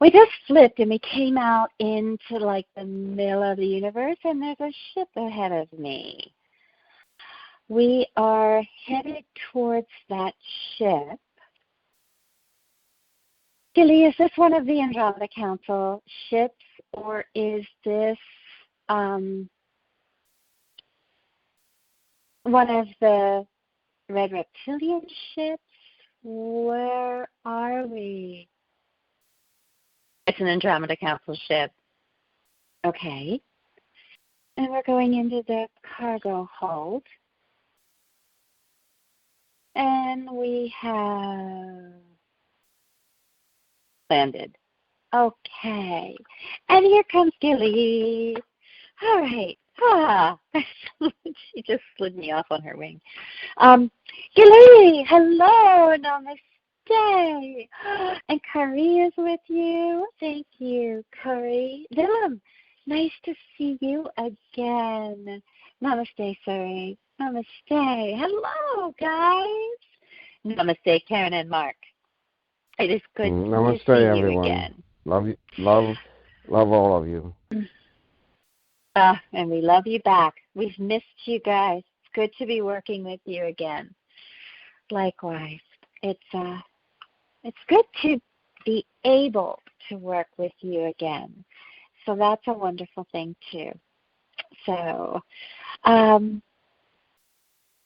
we just flipped and we came out into like the middle of the universe, and there's a ship ahead of me. We are headed towards that ship. Gilly, is this one of the Andromeda Council ships, or is this one of the Red Reptilian ships? Where are we? It's an Andromeda Council ship. Okay. And we're going into the cargo hold. And we have landed. Okay. And here comes Gilly. All right. She just slid me off on her wing. Gilly, hello, namaste. And Curry is with you. Thank you, Curry. Dylan, nice to see you again. Namaste, sorry. Namaste. Hello, guys. Namaste, Karen and Marc. It is good Namaste, to see everyone. you again. Love you, love all of you. And we love you back. We've missed you guys. It's good to be working with you again. Likewise, it's good to be able to work with you again. So that's a wonderful thing too. So,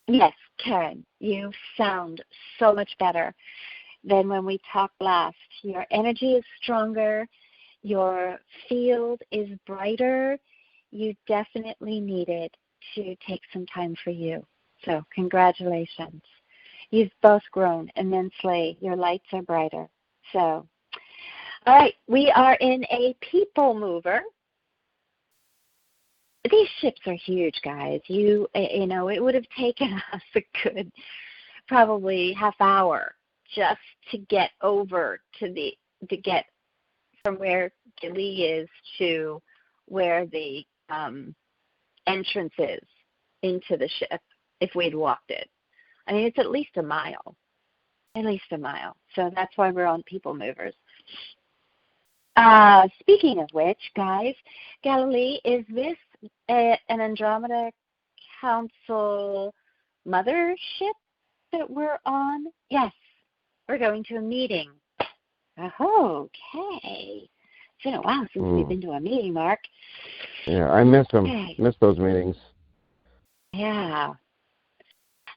yes, Karen, you sound so much better than when we talked last. Your energy is stronger. Your field is brighter. You definitely needed to take some time for you. So congratulations. You've both grown immensely. Your lights are brighter. So, all right, we are in a people mover. These ships are huge, guys. You know, it would have taken us a good probably half hour just to get over to get from where Gilly is to where the entrance is into the ship if we'd walked it. I mean, it's at least a mile. So that's why we're on people movers. Speaking of which, guys, Galilee, is this an Andromeda Council mothership that we're on? Yes, we're going to a meeting. Oh, okay. It's been a while since we've been to a meeting, Marc. Yeah, I miss them. Okay. Miss those meetings. Yeah.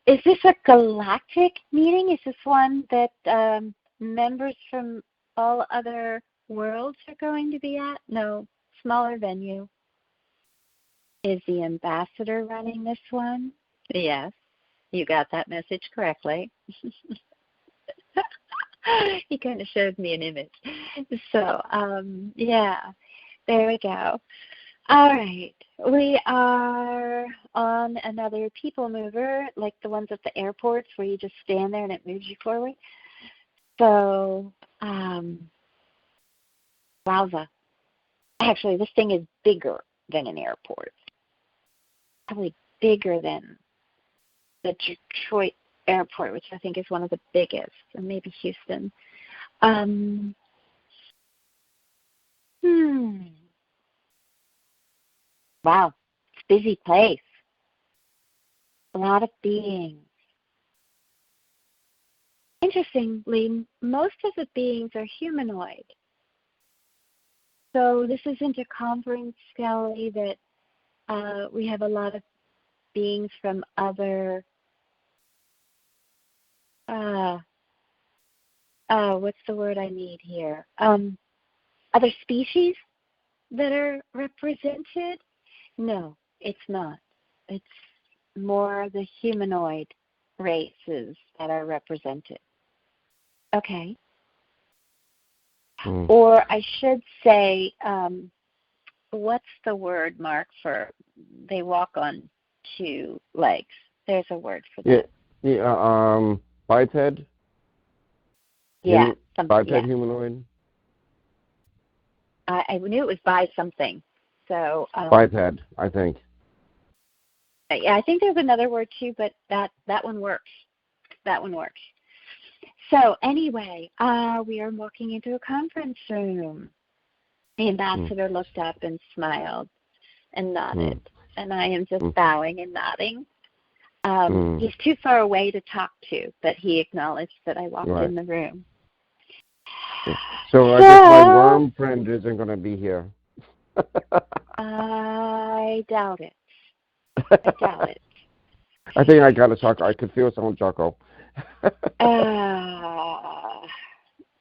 Is this a galactic meeting? Is this one that members from all other worlds are going to be at? No, smaller venue. Is the ambassador running this one? Yes, you got that message correctly. He kind of showed me an image. So, yeah, there we go. All right. We are on another people mover, like the ones at the airports where you just stand there and it moves you forward. So, wowza. Actually, this thing is bigger than an airport. Probably bigger than the Detroit airport, which I think is one of the biggest, and maybe Houston. Wow, it's a busy place. A lot of beings. Interestingly, most of the beings are humanoid. So this isn't a conference, Skelly, that we have a lot of beings from other what's the word I need here? Other species that are represented? No, it's not. It's more the humanoid races that are represented. Okay. Or I should say, what's the word, Marc, for they walk on two legs? There's a word for that. Yeah, biped? Yeah. Biped humanoid? I knew it was by something. So Biped, I think. Yeah, I think there's another word too, but that one works. That one works. So anyway, we are walking into a conference room. The ambassador looked up and smiled and nodded, and I am just bowing and nodding. He's too far away to talk to, but he acknowledged that I walked in the room. So I guess my worm friend isn't going to be here. I doubt it. I think I got a chuckle. I could feel someone chuckle. That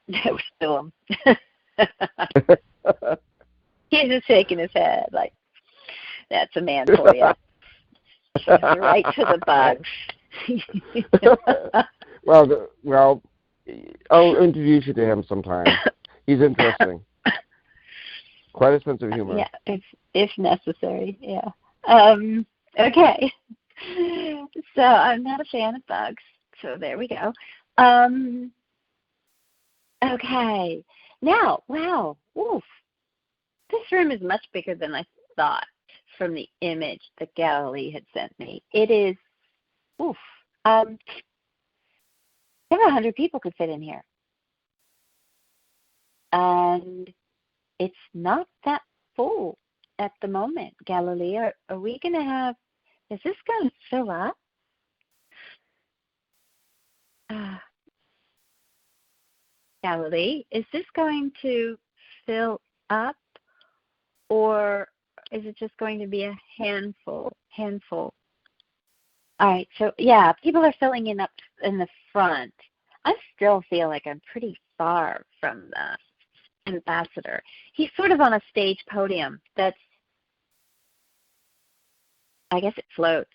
was still him. He's just shaking his head like, that's a man for you. Right to the bugs. Well, I'll introduce you to him sometime. He's interesting. Quite a sense of humor. Yeah, if necessary, yeah. Okay. So I'm not a fan of bugs, so there we go. Okay. Now, wow. Oof. This room is much bigger than I thought from the image that Galilee had sent me. It is, oof. Over 100 people could fit in here. And it's not that full at the moment, Galilee. Are we going to have, is this going to fill up? Galilee, is this going to fill up, or is it just going to be a handful? All right, so yeah, people are filling in up in the front. I still feel like I'm pretty far from the ambassador. He's sort of on a stage podium that's, I guess it floats.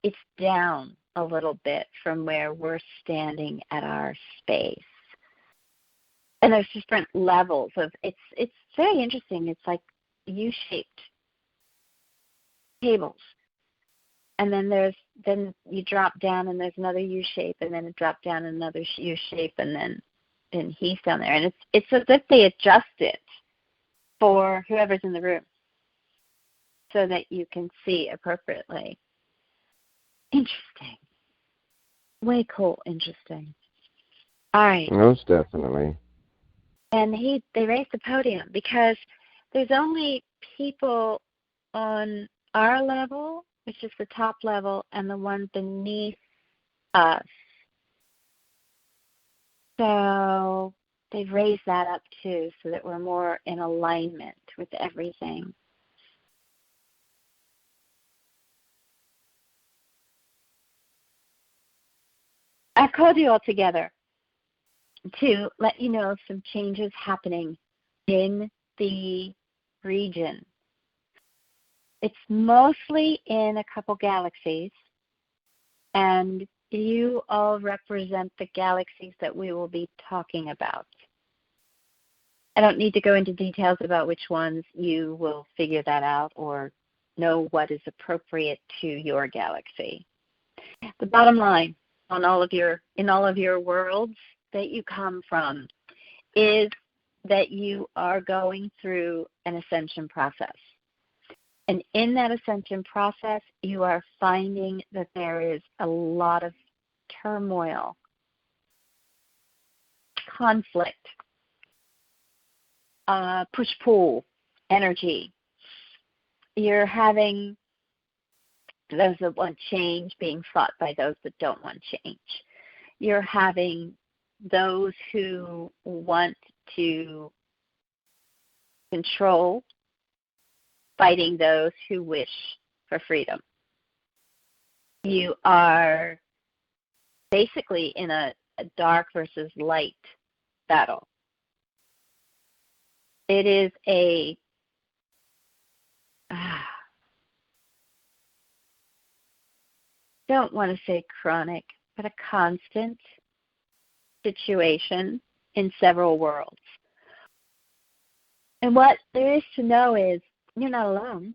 It's down a little bit from where we're standing at our space. And there's different levels of, it's very interesting. It's like U-shaped tables. And then you drop down and there's another U-shape, and then it dropped down another U-shape, and then he's down there. And it's as if they adjust it for whoever's in the room so that you can see appropriately. Interesting. Way cool, interesting. All right. Most definitely. And they raised the podium because there's only people on our level, which is the top level, and the one beneath us. So they've raised that up too, so that we're more in alignment with everything. I've called you all together to let you know of some changes happening in the region. It's mostly in a couple galaxies, and you all represent the galaxies that we will be talking about. I don't need to go into details about which ones. You will figure that out or know what is appropriate to your galaxy. The bottom line in all of your worlds that you come from is that you are going through an ascension process. And in that ascension process, you are finding that there is a lot of turmoil, conflict, push-pull energy. You're having those that want change being fought by those that don't want change. You're having those who want to control fighting those who wish for freedom. You are basically in a dark versus light battle. It is a don't want to say chronic, but a constant situation in several worlds. And what there is to know is you're not alone.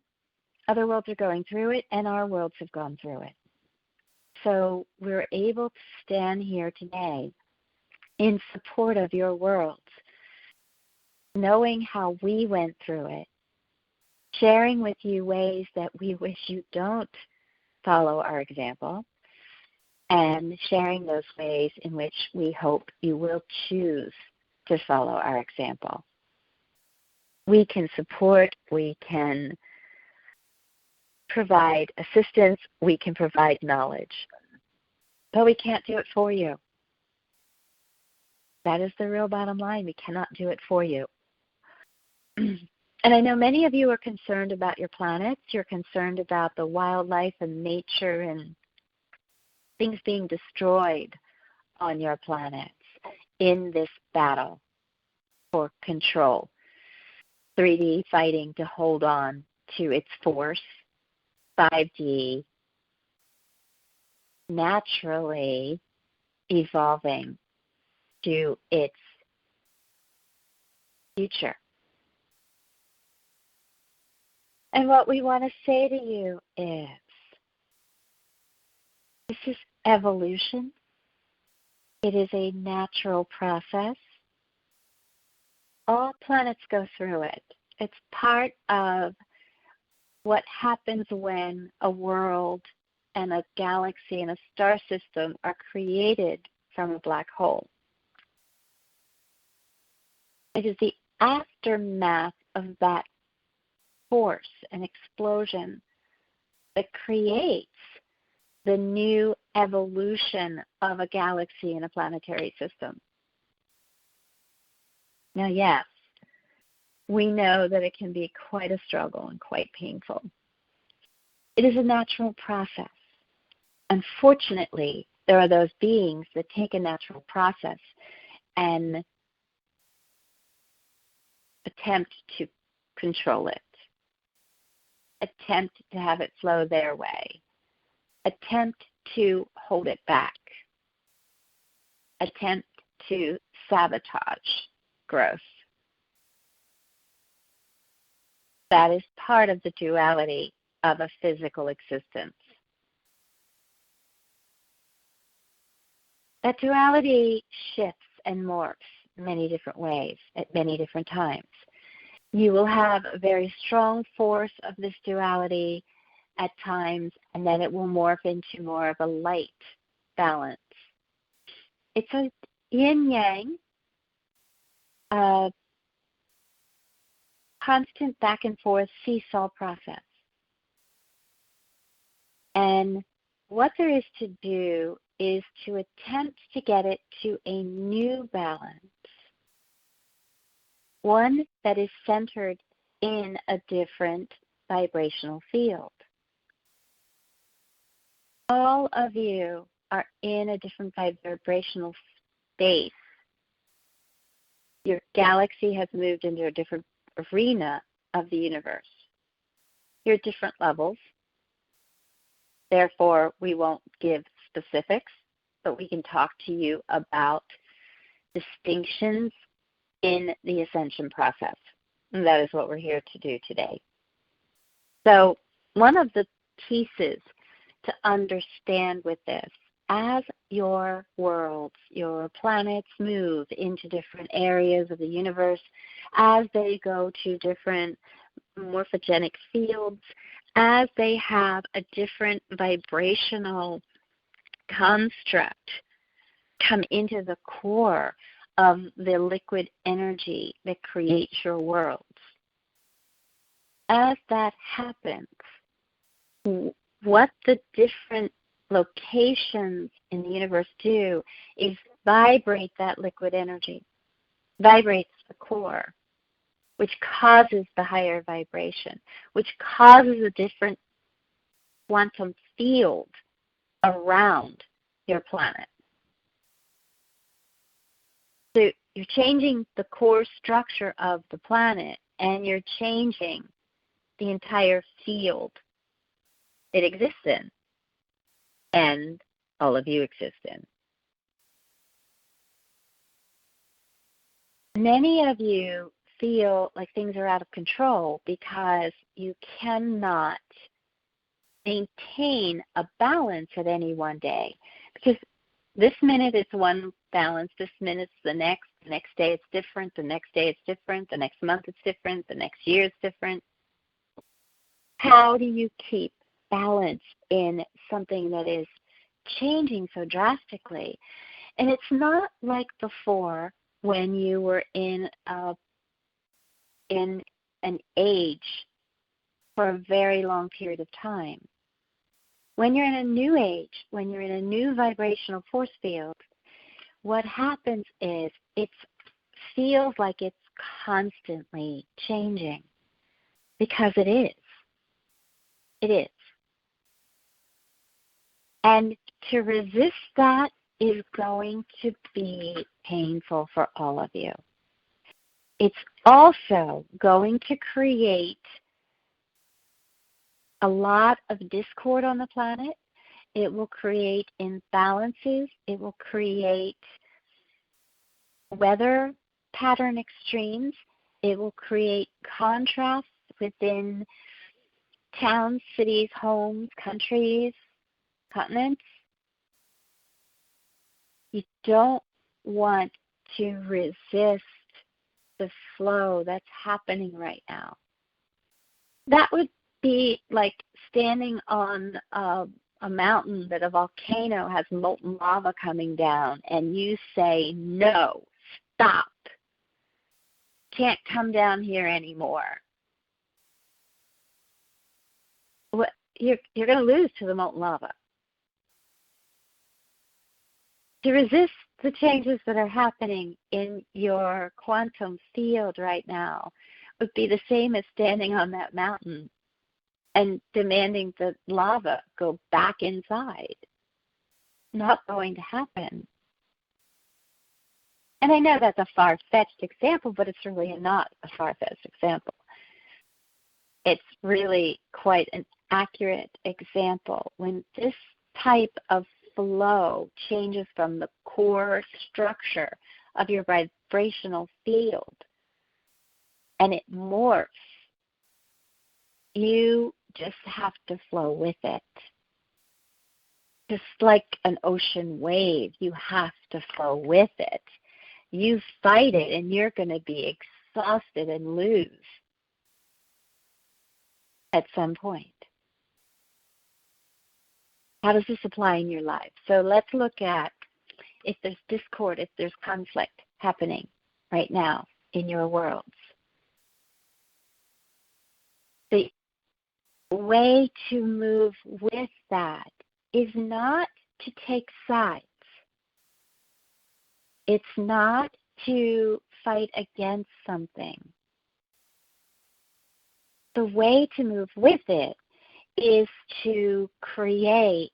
Other worlds are going through it, and our worlds have gone through it. So we're able to stand here today in support of your worlds, knowing how we went through it, sharing with you ways that we wish you don't follow our example, and sharing those ways in which we hope you will choose to follow our example. We can support, we can provide assistance, we can provide knowledge, but we can't do it for you. That is the real bottom line. We cannot do it for you. And I know many of you are concerned about your planets. You're concerned about the wildlife and nature and things being destroyed on your planets in this battle for control. 3D fighting to hold on to its force. 5D naturally evolving to its future. And what we want to say to you is, this is evolution. It is a natural process. All planets go through it. It's part of what happens when a world and a galaxy and a star system are created from a black hole. It is the aftermath of that force and explosion that creates the new evolution of a galaxy and a planetary system. Now, yes, we know that it can be quite a struggle and quite painful. It is a natural process. Unfortunately, there are those beings that take a natural process and attempt to control it, attempt to have it flow their way, attempt to hold it back, attempt to sabotage growth. That is part of the duality of a physical existence. That duality shifts and morphs many different ways at many different times. You will have a very strong force of this duality at times, and then it will morph into more of a light balance. It's a yin-yang, constant back and forth seesaw process. And what there is to do is to attempt to get it to a new balance, one that is centered in a different vibrational field. All of you are in a different vibrational space. Your galaxy has moved into a different arena of the universe. You're at different levels. Therefore, we won't give specifics, but we can talk to you about distinctions in the ascension process. And that is what we're here to do today. So one of the pieces to understand with this, as your worlds, your planets move into different areas of the universe, as they go to different morphogenic fields, as they have a different vibrational construct come into the core of the liquid energy that creates your worlds. As that happens, what the different locations in the universe do is vibrate that liquid energy, vibrates the core, which causes the higher vibration, which causes a different quantum field around your planet. So you're changing the core structure of the planet, and you're changing the entire field it exists in, and all of you exist in. Many of you feel like things are out of control because you cannot maintain a balance at any one day. Because this minute it's one balance, this minute's the next day it's different, the next day it's different, the next month it's different, the next year it's different. How do you keep balance in something that is changing so drastically. And it's not like before when you were in an age for a very long period of time. When you're in a new age, when you're in a new vibrational force field, what happens is it feels like it's constantly changing, because it is. It is. And to resist that is going to be painful for all of you. It's also going to create a lot of discord on the planet. It will create imbalances. It will create weather pattern extremes. It will create contrasts within towns, cities, homes, countries, continents. You don't want to resist the flow that's happening right now. That would be like standing on a mountain that a volcano has molten lava coming down, and you say, no, stop. Can't come down here anymore. You're going to lose to the molten lava. To resist the changes that are happening in your quantum field right now would be the same as standing on that mountain and demanding the lava go back inside. Not going to happen. And I know that's a far-fetched example, but it's really not a far-fetched example. It's really quite an accurate example. When this type of flow changes from the core structure of your vibrational field and it morphs, you just have to flow with it. Just like an ocean wave, you have to flow with it. You fight it and you're going to be exhausted and lose at some point. How does this apply in your life? So let's look at if there's discord, if there's conflict happening right now in your worlds. The way to move with that is not to take sides. It's not to fight against something. The way to move with it is to create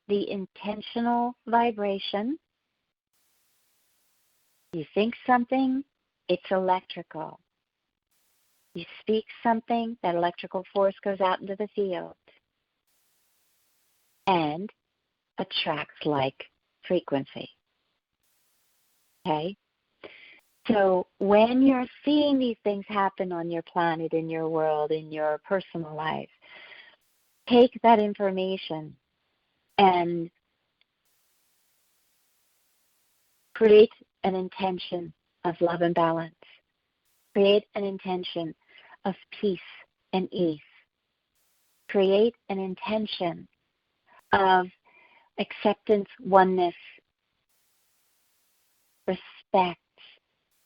the intentional vibration. You think something, it's electrical. You speak something, that electrical force goes out into the field and attracts like frequency. Okay? So when you're seeing these things happen on your planet, in your world, in your personal life, take that information and create an intention of love and balance. Create an intention of peace and ease. Create an intention of acceptance, oneness, respect,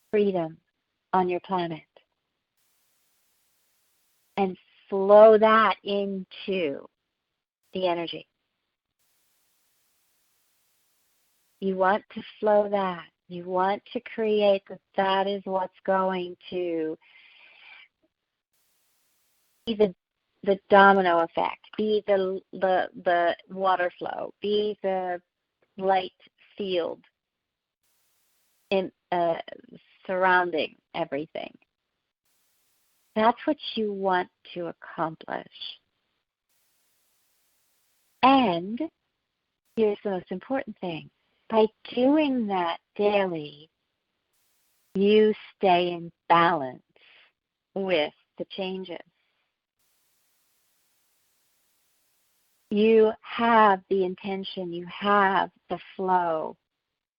freedom on your planet. And flow that into the energy. You want to flow that. You want to create that is what's going to be the domino effect, be the water flow, be the light field in surrounding everything. That's what you want to accomplish. And here's the most important thing. By doing that daily, you stay in balance with the changes. You have the intention, you have the flow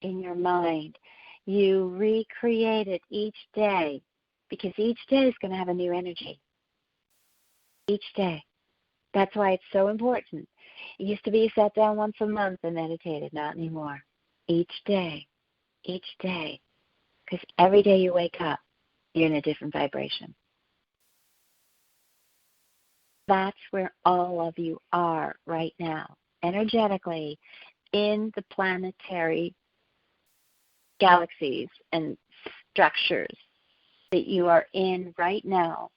in your mind. You recreate it each day, because each day is going to have a new energy. Each day. That's why it's so important. It used to be you sat down once a month and meditated. Not anymore. Each day. Because every day you wake up, you're in a different vibration. That's where all of you are right now, energetically, in the planetary galaxies and structures that you are in right now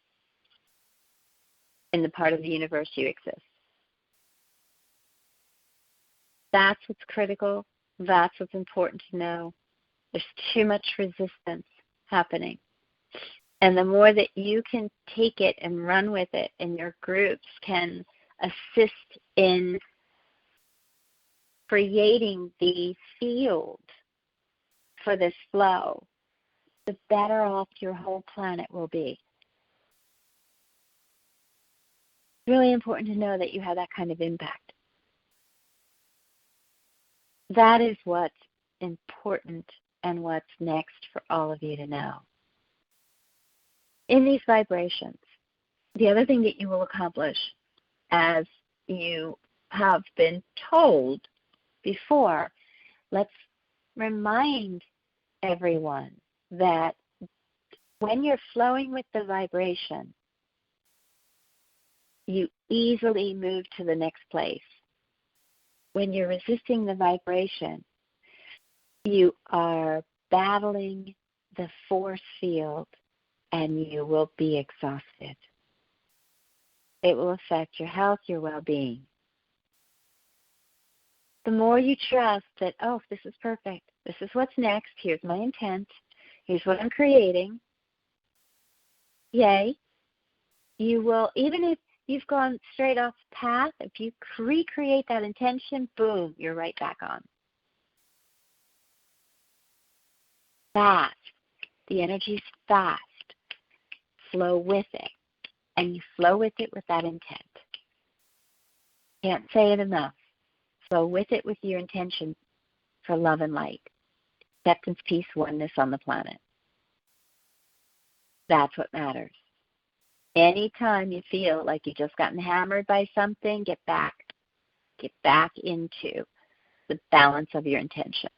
in the part of the universe you exist. That's what's critical. That's what's important to know. There's too much resistance happening. And the more that you can take it and run with it, and your groups can assist in creating the field for this flow, the better off your whole planet will be. It's really important to know that you have that kind of impact. That is what's important and what's next for all of you to know. In these vibrations, the other thing that you will accomplish, as you have been told before, let's remind everyone that when you're flowing with the vibration, you easily move to the next place. When you're resisting the vibration, you are battling the force field and you will be exhausted. It will affect your health, your well-being. The more you trust that, oh, this is perfect, this is what's next, here's my intent, here's what I'm creating, yay, you will, even if you've gone straight off path, if you recreate that intention, boom, you're right back on. Fast. The energy's fast. Flow with it. And you flow with it with that intent. Can't say it enough. Flow with it with your intention for love and light. Acceptance, peace, oneness on the planet. That's what matters. Anytime you feel like you've just gotten hammered by something, get back. Get back into the balance of your intention,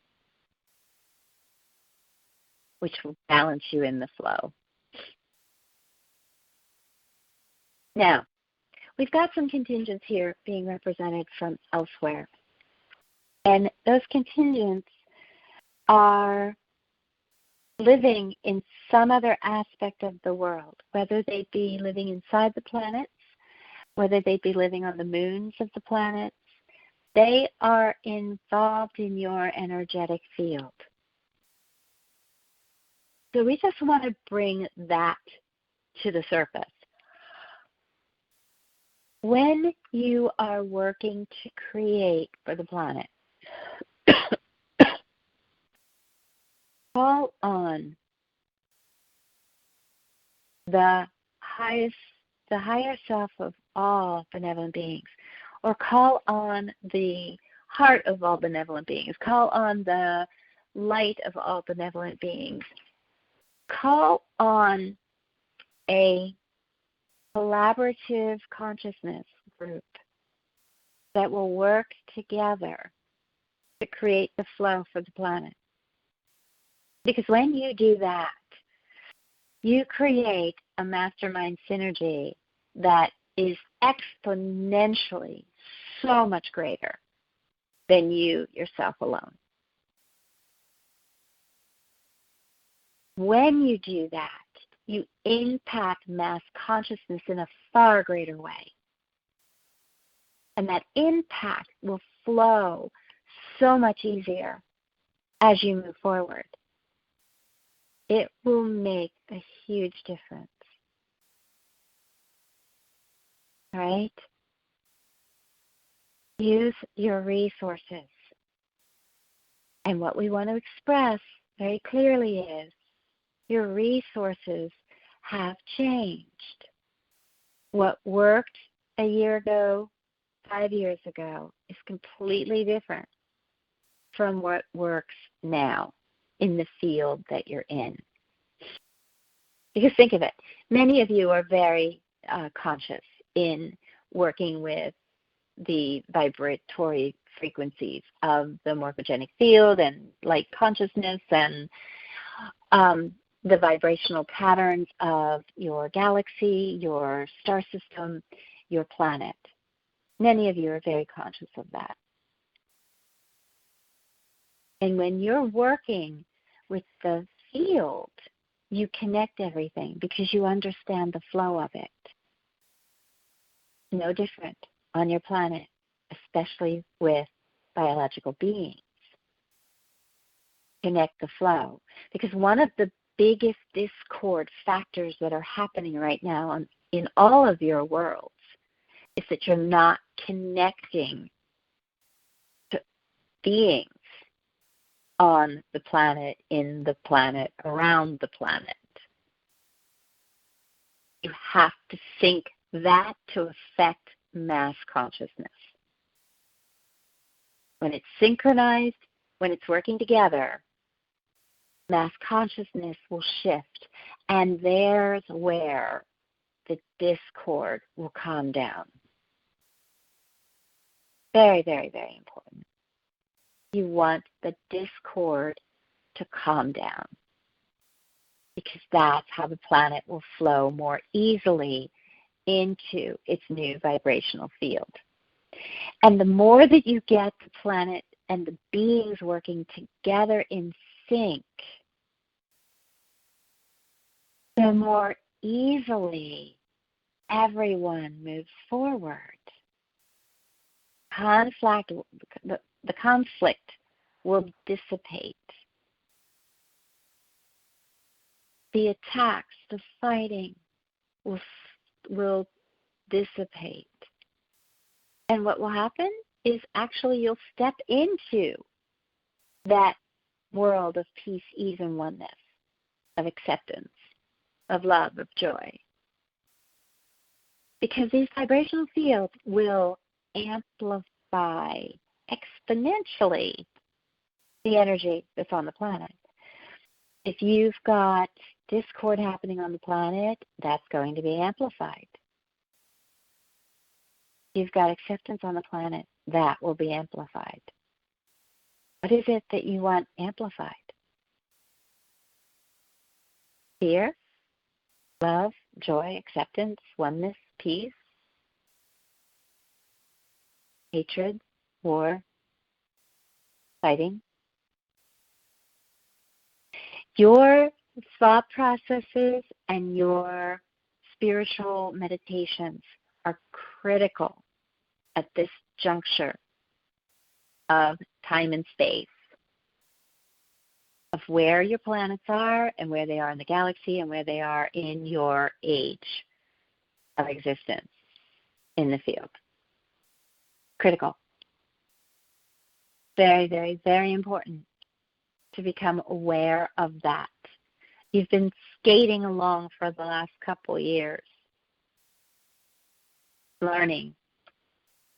which will balance you in the flow. Now, we've got some contingents here being represented from elsewhere. And those contingents are living in some other aspect of the world, whether they be living inside the planets, whether they be living on the moons of the planets. They are involved in your energetic field. So we just want to bring that to the surface. When you are working to create for the planet, call on the higher self of all benevolent beings, or call on the heart of all benevolent beings, call on the light of all benevolent beings, call on a collaborative consciousness group that will work together to create the flow for the planet. Because when you do that, you create a mastermind synergy that is exponentially so much greater than you yourself alone. When you do that, you impact mass consciousness in a far greater way. And that impact will flow so much easier as you move forward. It will make a huge difference. Right? Use your resources. And what we want to express very clearly is your resources have changed. What worked a year ago, 5 years ago, is completely different from what works now in the field that you're in. Because think of it, many of you are very conscious in working with the vibratory frequencies of the morphogenic field and light consciousness and the vibrational patterns of your galaxy, your star system, your planet. Many of you are very conscious of that. And when you're working with the field, you connect everything because you understand the flow of it. No different on your planet, especially with biological beings. Connect the flow. Because one of the biggest discord factors that are happening right now in all of your worlds is that you're not connecting to beings on the planet, in the planet, around the planet. You have to sync that to affect mass consciousness. When it's synchronized, when it's working together, mass consciousness will shift, and there's where the discord will calm down. Very, very, very important. You want the discord to calm down because that's how the planet will flow more easily into its new vibrational field. And the more that you get the planet and the beings working together in sync, the more easily everyone moves forward. The conflict will dissipate. The attacks, the fighting will dissipate. And what will happen is actually you'll step into that world of peace, ease, and oneness, of acceptance, of love, of joy. Because these vibrational fields will amplify exponentially the energy that's on the planet. If you've got discord happening on the planet, that's going to be amplified. If you've got acceptance on the planet, that will be amplified. What is it that you want amplified? Fear, love, joy, acceptance, oneness, peace, hatred, war, fighting. Your thought processes and your spiritual meditations are critical at this juncture of time and space, of where your planets are and where they are in the galaxy and where they are in your age of existence in the field. Critical. Very, very, very important to become aware of that. You've been skating along for the last couple years, learning,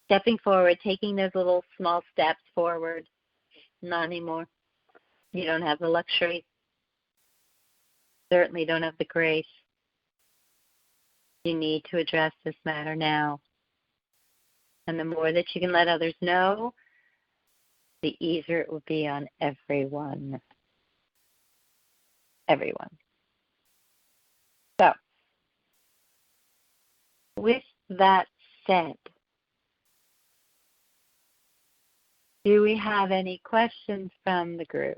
stepping forward, taking those little small steps forward. Not anymore. You don't have the luxury. Certainly don't have the grace. You need to address this matter now. And the more that you can let others know, the easier it will be on everyone. Everyone. So, with that said, do we have any questions from the group?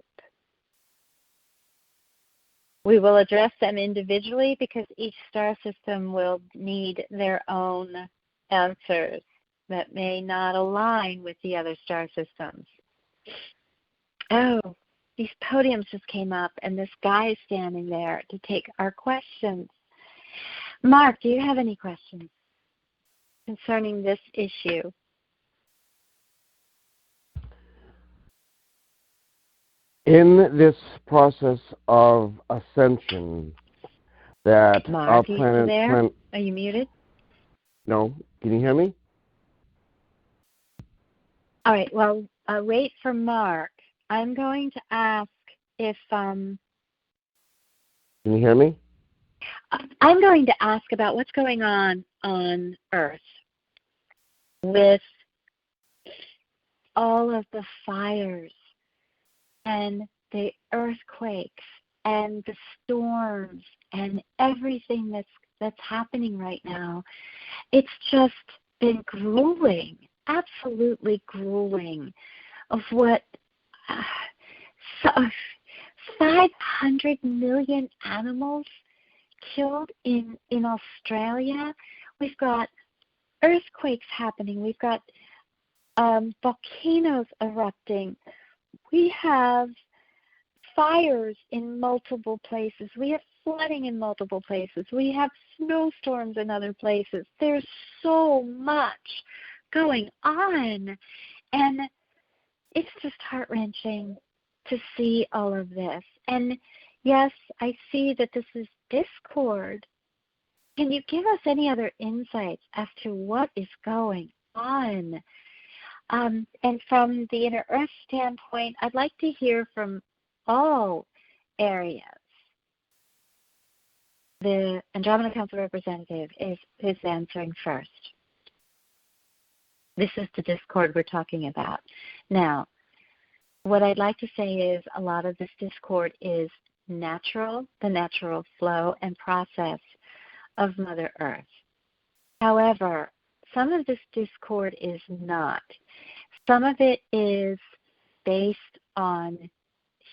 We will address them individually because each star system will need their own answers that may not align with the other star systems. Oh, these podiums just came up and this guy is standing there to take our questions. Marc, do you have any questions concerning this issue? In this process of ascension that Marc, our are you planet... there? Are you muted? No. Can you hear me? All right, well, wait for Marc. I'm going to ask if... Can you hear me? I'm going to ask about what's going on Earth with all of the fires and the earthquakes and the storms and everything that's happening right now, it's just been grueling, absolutely grueling, of what 500 million animals killed in Australia. We've got earthquakes happening. We've got volcanoes erupting. We have fires in multiple places. We have flooding in multiple places. We have snowstorms in other places. There's so much going on. And it's just heart-wrenching to see all of this. And yes, I see that this is discord. Can you give us any other insights as to what is going on? And from the Inner Earth standpoint, I'd like to hear from all areas. The Andromeda Council representative is answering first. This is the discord we're talking about. Now, what I'd like to say is a lot of this discord is natural, the natural flow and process of Mother Earth. However, some of this discord is not. Some of it is based on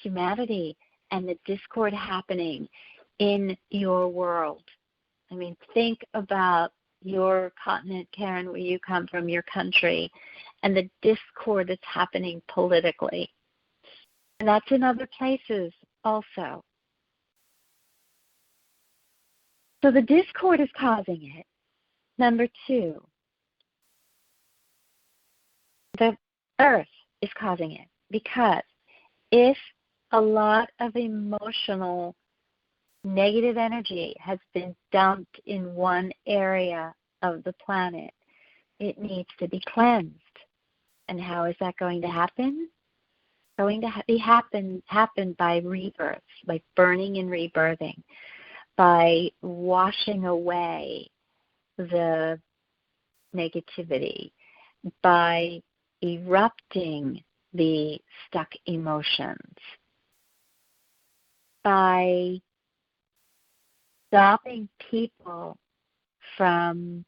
humanity and the discord happening in your world. I mean, think about your continent, Karen, where you come from, your country, and the discord that's happening politically. And that's in other places also. So the discord is causing it. Number two, the earth is causing it, because if a lot of emotional negative energy has been dumped in one area of the planet, it needs to be cleansed. And how is that going to happen? Going to happen by rebirth, by burning and rebirthing, by washing away the negativity, by erupting the stuck emotions, by stopping people from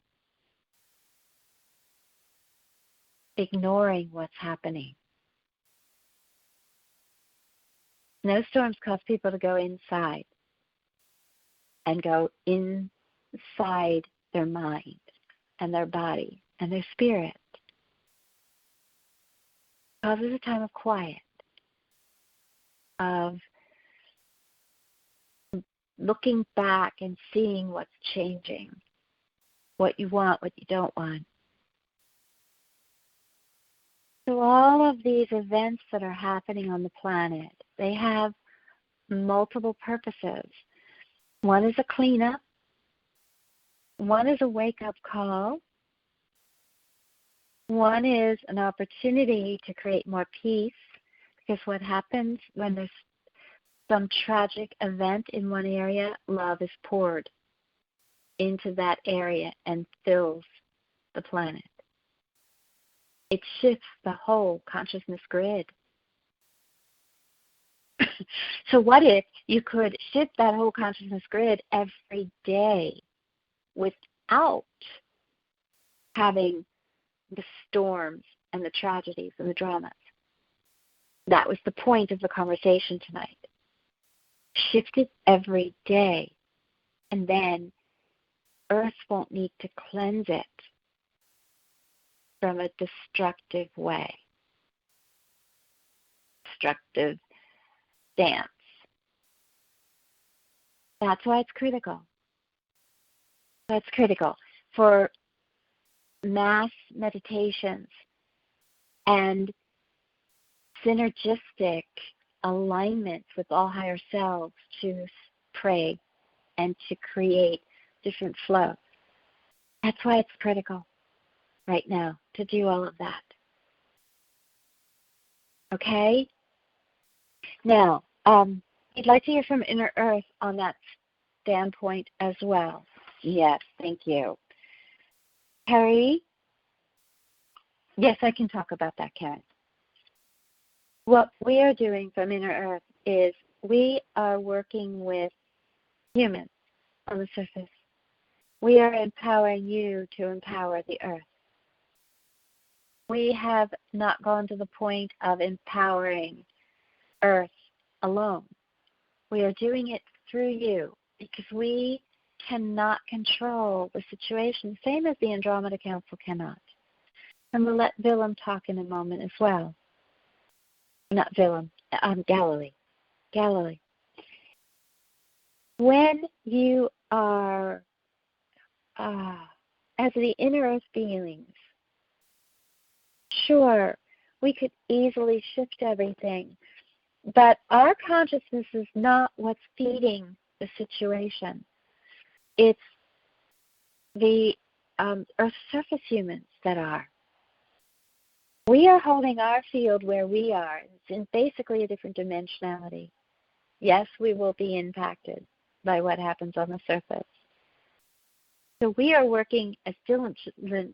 ignoring what's happening. Snowstorms cause people to go inside and go inside their mind and their body and their spirit. It causes a time of quiet, of looking back and seeing what's changing, what you want, what you don't want. So all of these events that are happening on the planet, they have multiple purposes. One is a cleanup. One is a wake-up call. One is an opportunity to create more peace, because what happens when there's some tragic event in one area, love is poured into that area and fills the planet. It shifts the whole consciousness grid. So what if you could shift that whole consciousness grid every day without having the storms and the tragedies and the dramas? That was the point of the conversation tonight. Shift it every day, and then Earth won't need to cleanse it from a destructive way, destructive stance. That's why it's critical. That's critical for mass meditations and synergistic alignments with all higher selves to pray and to create different flow. That's why it's critical right now to do all of that. Okay? Now, I'd like to hear from Inner Earth on that standpoint as well. Yes, thank you. Carrie? Yes, I can talk about that, Karen. What we are doing from Inner Earth is we are working with humans on the surface. We are empowering you to empower the Earth. We have not gone to the point of empowering Earth alone. We are doing it through you because we cannot control the situation, same as the Andromeda Council cannot. And we'll let Willem talk in a moment as well. Not Willem, Galilee. When you are, as the Inner Earth beings, sure, we could easily shift everything, but our consciousness is not what's feeding the situation. It's the Earth surface humans that are. We are holding our field where we are. It's in basically a different dimensionality. Yes, we will be impacted by what happens on the surface. So we are working as diligently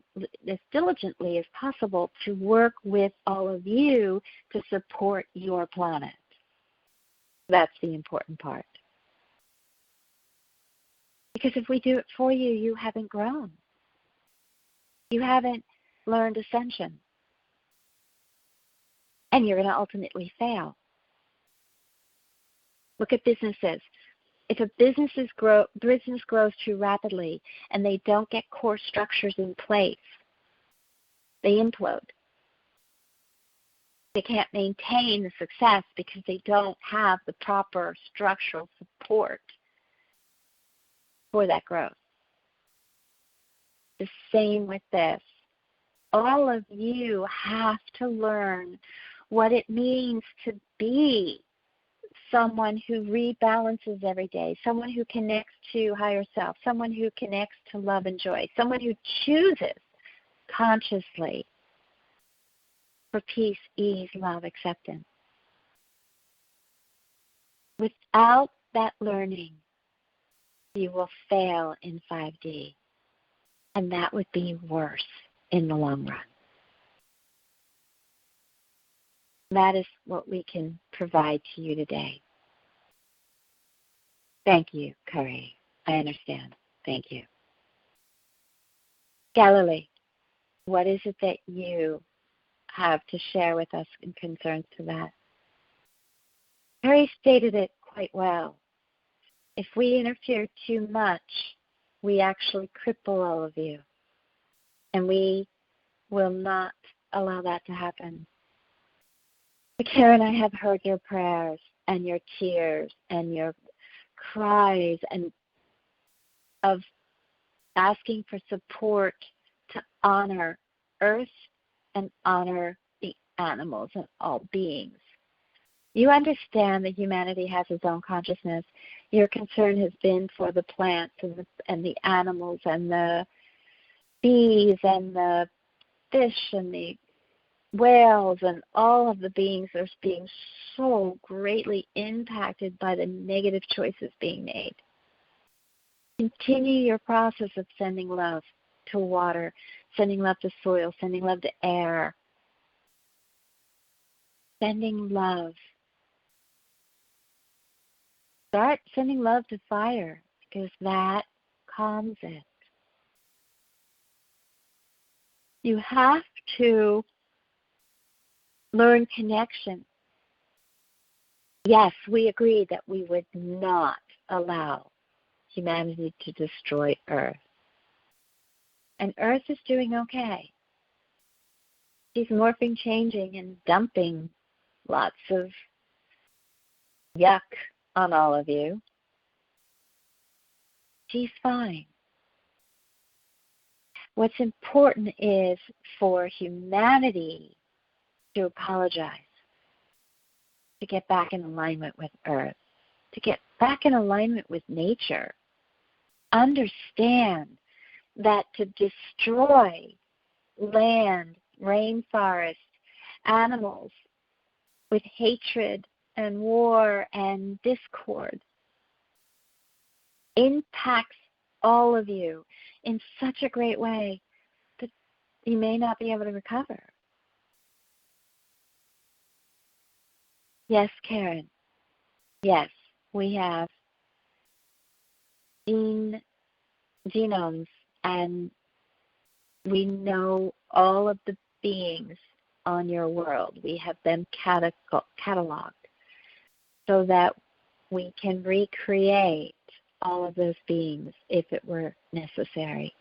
as possible to work with all of you to support your planet. That's the important part. Because if we do it for you, you haven't grown. You haven't learned ascension. And you're going to ultimately fail. Look at businesses. If a business grows too rapidly and they don't get core structures in place, they implode. They can't maintain the success because they don't have the proper structural support for that growth. The same with this. All of you have to learn what it means to be someone who rebalances every day, someone who connects to higher self, someone who connects to love and joy, someone who chooses consciously for peace, ease, love, acceptance. Without that learning, you will fail in 5D, and that would be worse in the long run. That is what we can provide to you today. Thank you, Kari. I understand. Thank you. Galilee, what is it that you have to share with us in concerns to that? Kari stated it quite well. If we interfere too much, we actually cripple all of you. And we will not allow that to happen. Karen, I have heard your prayers and your tears and your cries and of asking for support to honor Earth and honor the animals and all beings. You understand that humanity has its own consciousness. Your concern has been for the plants and the animals and the bees and the fish and the whales and all of the beings that are being so greatly impacted by the negative choices being made. Continue your process of sending love to water, sending love to soil, sending love to air, sending love. Start sending love to fire because that calms it. You have to learn connection. Yes, we agreed that we would not allow humanity to destroy Earth. And Earth is doing okay. She's morphing, changing, and dumping lots of yuck on all of you. She's fine. What's important is for humanity to apologize, to get back in alignment with Earth, to get back in alignment with nature. Understand that to destroy land, rainforest, animals with hatred and war and discord impacts all of you in such a great way that you may not be able to recover. Yes, Karen. Yes, we have genomes, and we know all of the beings on your world. We have them cataloged so that we can recreate all of those beings if it were necessary.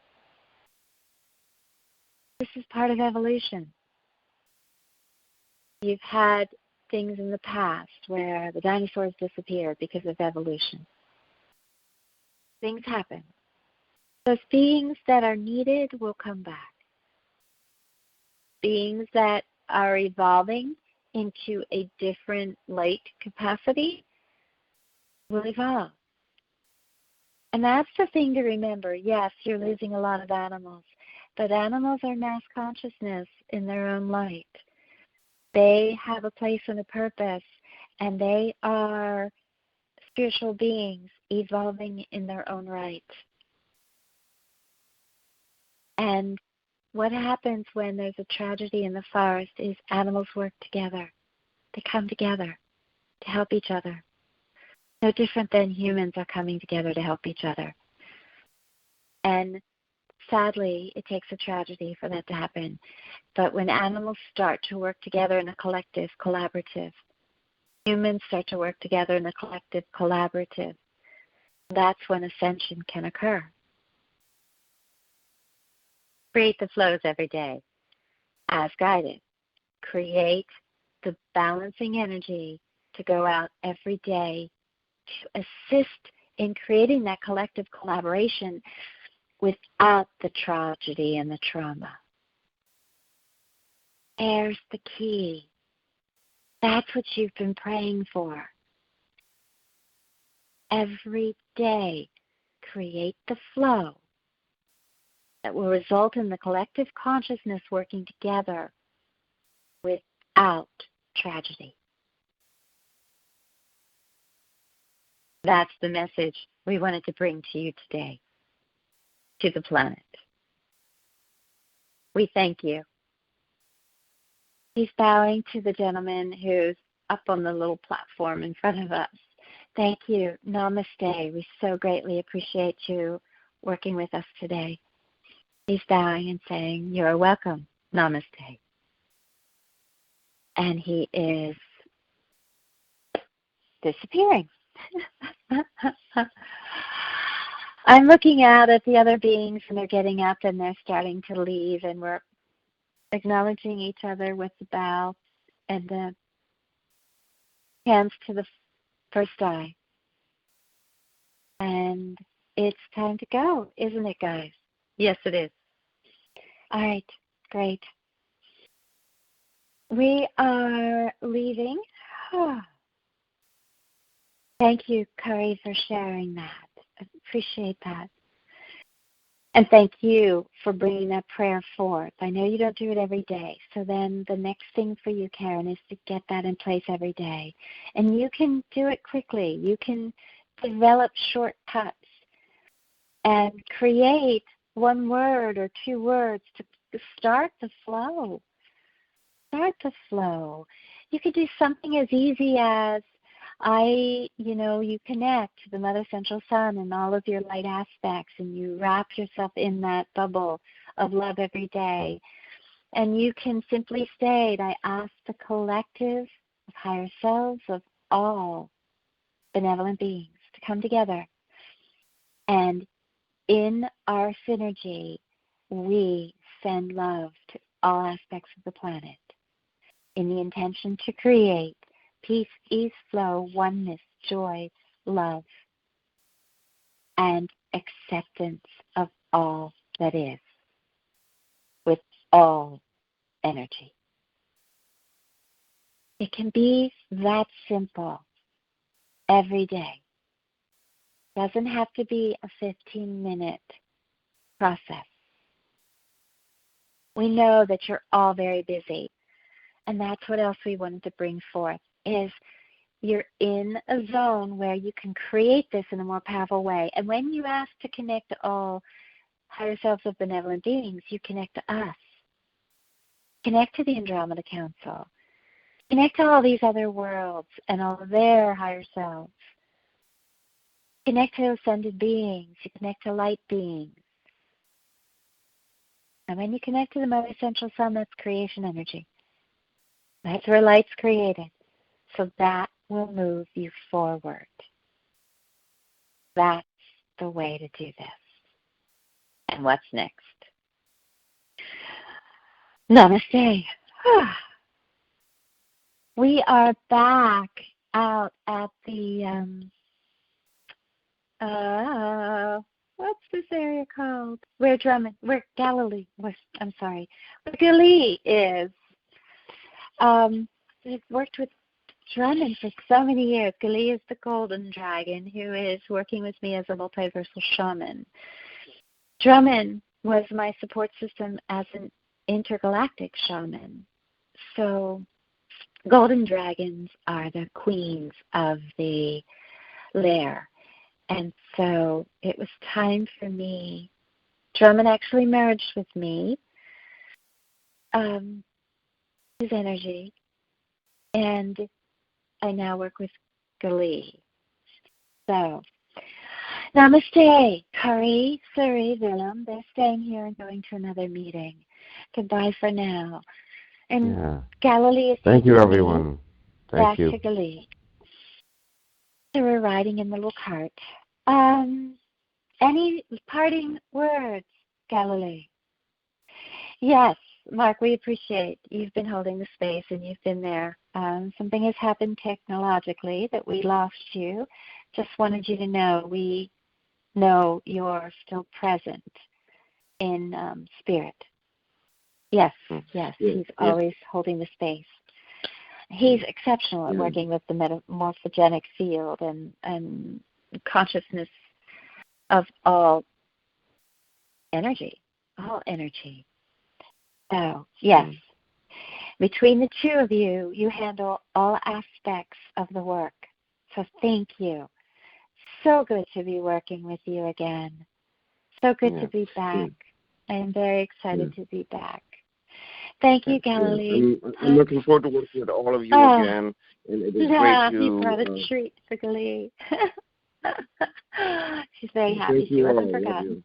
This is part of evolution. You've had things in the past where the dinosaurs disappeared because of evolution. Things happen. Those beings that are needed will come back. Beings that are evolving into a different light capacity will evolve. And that's the thing to remember. Yes, you're losing a lot of animals, but animals are mass consciousness in their own light. They have a place and a purpose, and they are spiritual beings evolving in their own right. And what happens when there's a tragedy in the forest is animals work together. They come together to help each other. No different than humans are coming together to help each other. And sadly, it takes a tragedy for that to happen. But when animals start to work together in a collective, collaborative, humans start to work together in a collective, collaborative, that's when ascension can occur. Create the flows every day as guided. Create the balancing energy to go out every day to assist in creating that collective collaboration without the tragedy and the trauma. There's the key. That's what you've been praying for. Every day, create the flow that will result in the collective consciousness working together without tragedy. That's the message we wanted to bring to you today, to the planet. We thank you. He's bowing to the gentleman who's up on the little platform in front of us. Thank you. Namaste. We so greatly appreciate you working with us today. He's bowing and saying, you're welcome. Namaste. And he is disappearing. I'm looking out at the other beings, and they're getting up and they're starting to leave, and we're acknowledging each other with the bow and the hands to the first eye. And it's time to go, isn't it, guys? Yes, it is. All right, great. We are leaving. Thank you, Kari, for sharing that. I appreciate that. And thank you for bringing that prayer forth. I know you don't do it every day. So then the next thing for you, Karen, is to get that in place every day. And you can do it quickly. You can develop shortcuts and create one word or two words to start the flow. Start the flow. You could do something as easy as you connect to the Mother Central Sun and all of your light aspects, and you wrap yourself in that bubble of love every day. And you can simply state, I ask the collective of higher selves of all benevolent beings to come together. And in our synergy, we send love to all aspects of the planet in the intention to create peace, ease, flow, oneness, joy, love, and acceptance of all that is with all energy. It can be that simple every day. It doesn't have to be a 15-minute process. We know that you're all very busy, and that's what else we wanted to bring forth, is you're in a zone where you can create this in a more powerful way. And when you ask to connect to all higher selves of benevolent beings, you connect to us. Connect to the Andromeda Council. Connect to all these other worlds and all of their higher selves. Connect to ascended beings. You connect to light beings. And when you connect to the Mother Central Sun, that's creation energy. That's where light's created. So that will move you forward. That's the way to do this. And what's next? Namaste. We are back out at the, what's this area called? Where Galilee is. I've worked with Drummond for so many years. Gali is the golden dragon who is working with me as a multiversal shaman. Drummond was my support system as an intergalactic shaman. So golden dragons are the queens of the lair. And so it was time for me. Drummond actually merged with me, his energy, and I now work with Gali. So, namaste, Kari, Suri, Willem. They're staying here and going to another meeting. Goodbye for now. And Galilee is thank you, everyone. Thank you. Back to Gali. So we're riding in the little cart. Any parting words, Galilee? Yes, Marc, we appreciate you've been holding the space and you've been there. Something has happened technologically that we lost you. Just wanted you to know we know you're still present in spirit. Yes, he's always holding the space. He's exceptional at working with the metamorphogenic field and consciousness of all energy. So, yes, between the two of you, you handle all aspects of the work. So thank you. So good to be working with you again. So good to be back. I am very excited to be back. Thank you, Galilee. I'm looking forward to working with all of you again. And it is great to... You brought a treat for Gali. She's very happy. She wasn't forgotten.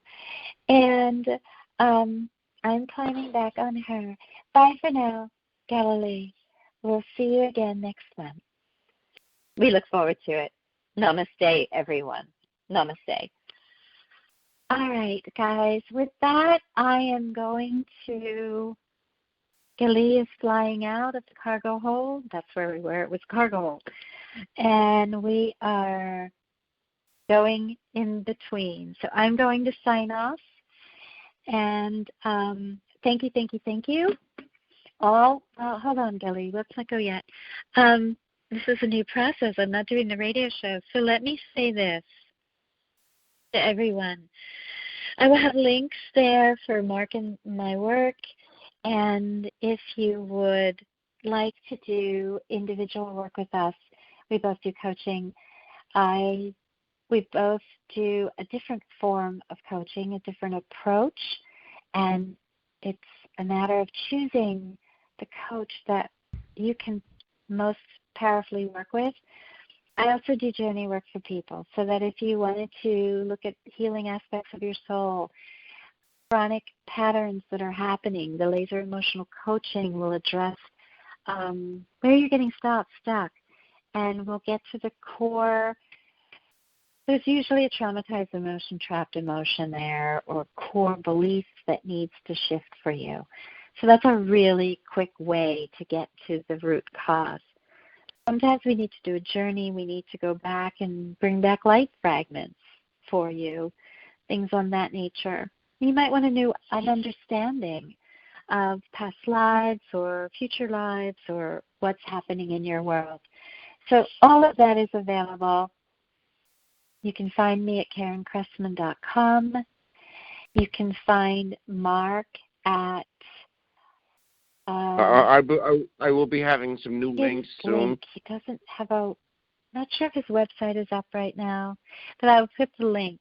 And I'm climbing back on her. Bye for now, Galilee. We'll see you again next month. We look forward to it. Namaste, everyone. Namaste. All right, guys. With that, I am going to... Gali is flying out of the cargo hold. That's where we were. It was cargo hold. And we are going in between. So I'm going to sign off. And thank you. All, hold on, Gali. Let's not go yet. This is a new process. I'm not doing the radio show. So let me say this to everyone. I will have links there for Marc and my work. And if you would like to do individual work with us, we both do coaching. We both do a different form of coaching, a different approach, and it's a matter of choosing the coach that you can most powerfully work with. I also do journey work for people, so that if you wanted to look at healing aspects of your soul, chronic patterns that are happening, the laser emotional coaching will address where you're getting stuck, and we'll get to the core. There's usually a traumatized emotion, trapped emotion there, or core belief that needs to shift for you. So that's a really quick way to get to the root cause. Sometimes we need to do a journey. We need to go back and bring back light fragments for you, things on that nature. You might want an understanding of past lives or future lives or what's happening in your world. So all of that is available. You can find me at KarenCressman.com. You can find Marc at... I will be having some new links soon. He doesn't have a... Not sure if his website is up right now, but I will put the link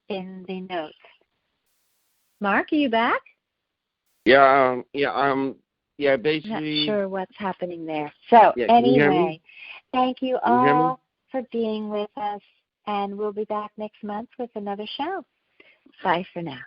in the notes. Marc, are you back? Yeah. Yeah, basically. Not sure what's happening there. So yeah, anyway, thank you Can you hear me? all for being with us, and we'll be back next month with another show. Bye for now.